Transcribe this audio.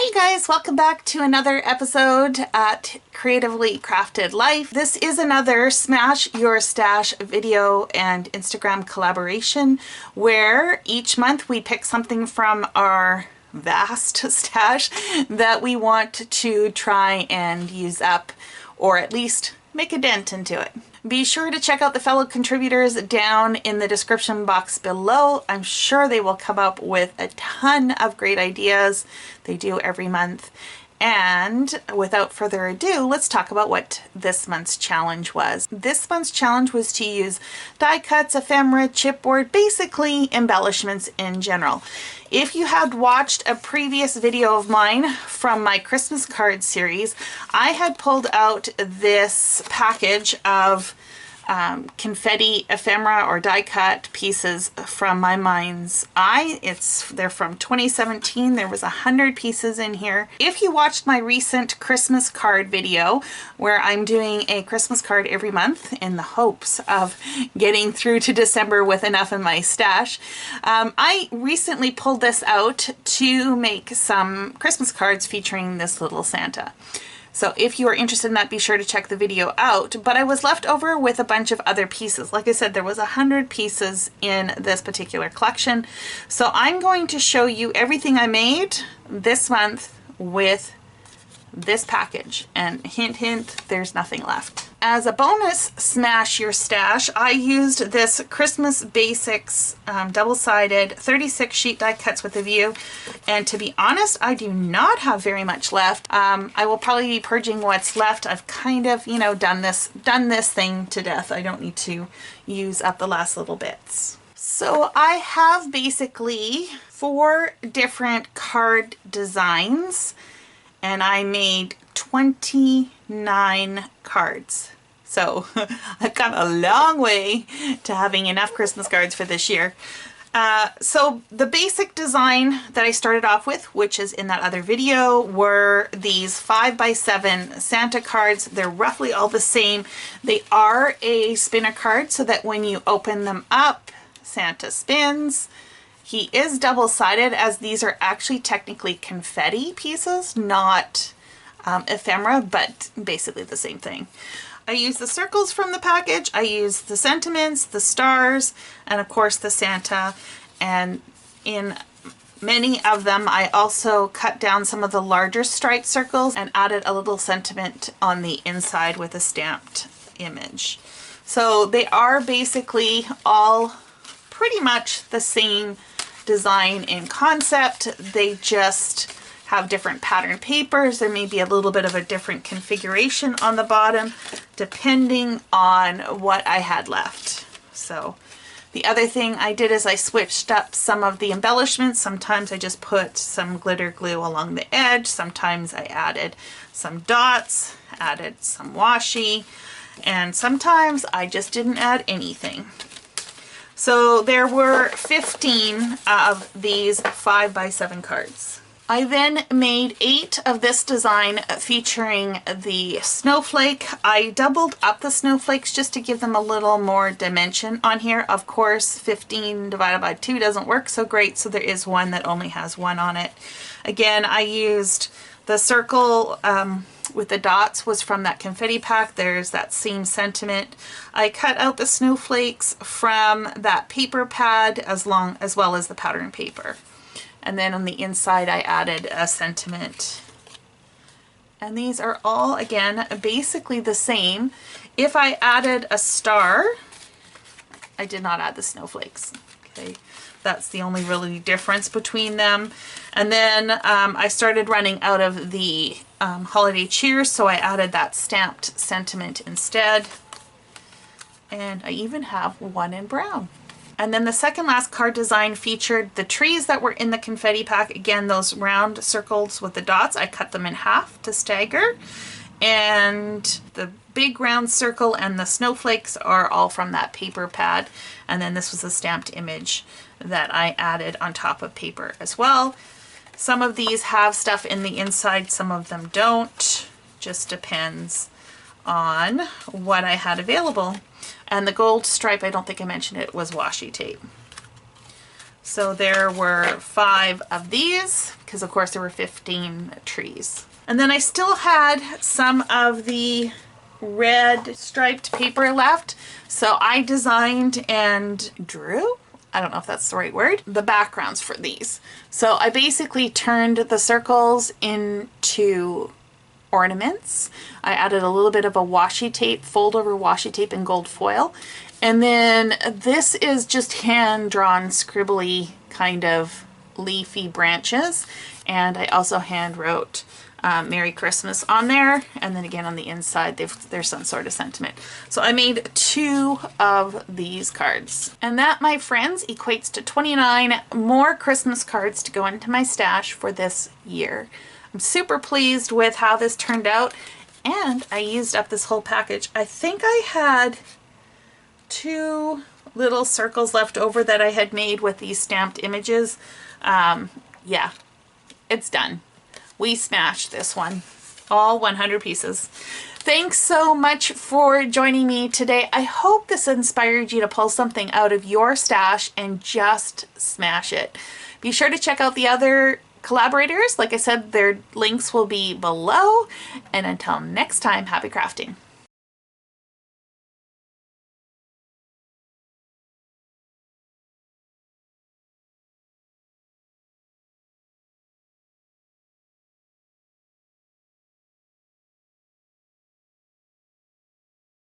Hi you guys, welcome back to another episode at Creatively Crafted Life. This is another Smash Your Stash video and Instagram collaboration where each month we pick something from our vast stash that we want to try and use up, or at least make a dent into it. Be sure to check out the fellow contributors down in the description box below. I'm sure they will come up with a ton of great ideas. They do every month. And without further ado, let's talk about what this month's challenge was. This month's challenge was to use die cuts, ephemera, chipboard, basically embellishments in general. If you had watched a previous video of mine from my Christmas card series, I had pulled out this package of confetti ephemera or die cut pieces from my mind's eye. They're from 2017. There was 100 pieces in here. If you watched my recent Christmas card video where I'm doing a Christmas card every month in the hopes of getting through to December with enough in my stash, I recently pulled this out to make some Christmas cards featuring this little Santa. So if you are interested in that, be sure to check the video out. But I was left over with a bunch of other pieces. Like I said, there was 100 pieces in this particular collection. So I'm going to show you everything I made this month with this package. And hint, hint, there's nothing left. As a bonus Smash Your Stash, I used this Christmas Basics double-sided 36 sheet die cuts with a view. And to be honest, I do not have very much left. I will probably be purging what's left. I've kind of, you know, done this thing to death. I don't need to use up the last little bits. So I have basically 4 different card designs, and I made 29 cards. So I've come a long way to having enough Christmas cards for this year. So the basic design that I started off with, which is in that other video, were these 5x7 Santa cards. They're roughly all the same. They are a spinner card so that when you open them up, Santa spins. He is double-sided, as these are actually technically confetti pieces, not ephemera, but basically the same thing. I use the circles from the package, I use the sentiments, the stars, and of course the Santa. And in many of them I also cut down some of the larger striped circles and added a little sentiment on the inside with a stamped image. So they are basically all pretty much the same design in concept. They just have different pattern papers. There may be a little bit of a different configuration on the bottom depending on what I had left. So the other thing I did is I switched up some of the embellishments. Sometimes I just put some glitter glue along the edge. Sometimes I added some dots, added some washi, and sometimes I just didn't add anything. So there were 15 of these 5x7 cards. I then made 8 of this design featuring the snowflake. I doubled up the snowflakes just to give them a little more dimension on here. Of course, 15 divided by 2 doesn't work so great, so there is one that only has 1 on it. Again, I used the circle with the dots was from that confetti pack. There's that same sentiment. I cut out the snowflakes from that paper pad as well as the pattern paper. And then on the inside I added a sentiment. And these are all, again, basically the same. If I added a star, I did not add the snowflakes. Okay, that's the only really difference between them. And then I started running out of the holiday cheer, so I added that stamped sentiment instead. And I even have one in brown. And then the second last card design featured the trees that were in the confetti pack. Again, those round circles with the dots, I cut them in half to stagger. And the big round circle and the snowflakes are all from that paper pad. And then this was a stamped image that I added on top of paper as well. Some of these have stuff in the inside, some of them don't. Just depends on what I had available. And the gold stripe, I don't think I mentioned it, was washi tape. So there were 5 of these, because of course there were 15 trees. And then I still had some of the red striped paper left. So I designed and drew, I don't know if that's the right word, the backgrounds for these. So I basically turned the circles into ornaments. I added a little bit of a washi tape, fold over washi tape in gold foil. And then this is just hand-drawn scribbly kind of leafy branches. And I also hand wrote Merry Christmas on there, and then again on the inside there's some sort of sentiment. So I made 2 of these cards. And that, my friends, equates to 29 more Christmas cards to go into my stash for this year. I'm super pleased with how this turned out, and I used up this whole package. I think I had 2 little circles left over that I had made with these stamped images. Yeah, it's done. We smashed this one, all 100 pieces. Thanks so much for joining me today. I hope this inspired you to pull something out of your stash and just smash it. Be sure to check out the other collaborators. Like I said, their links will be below. And until next time, happy crafting.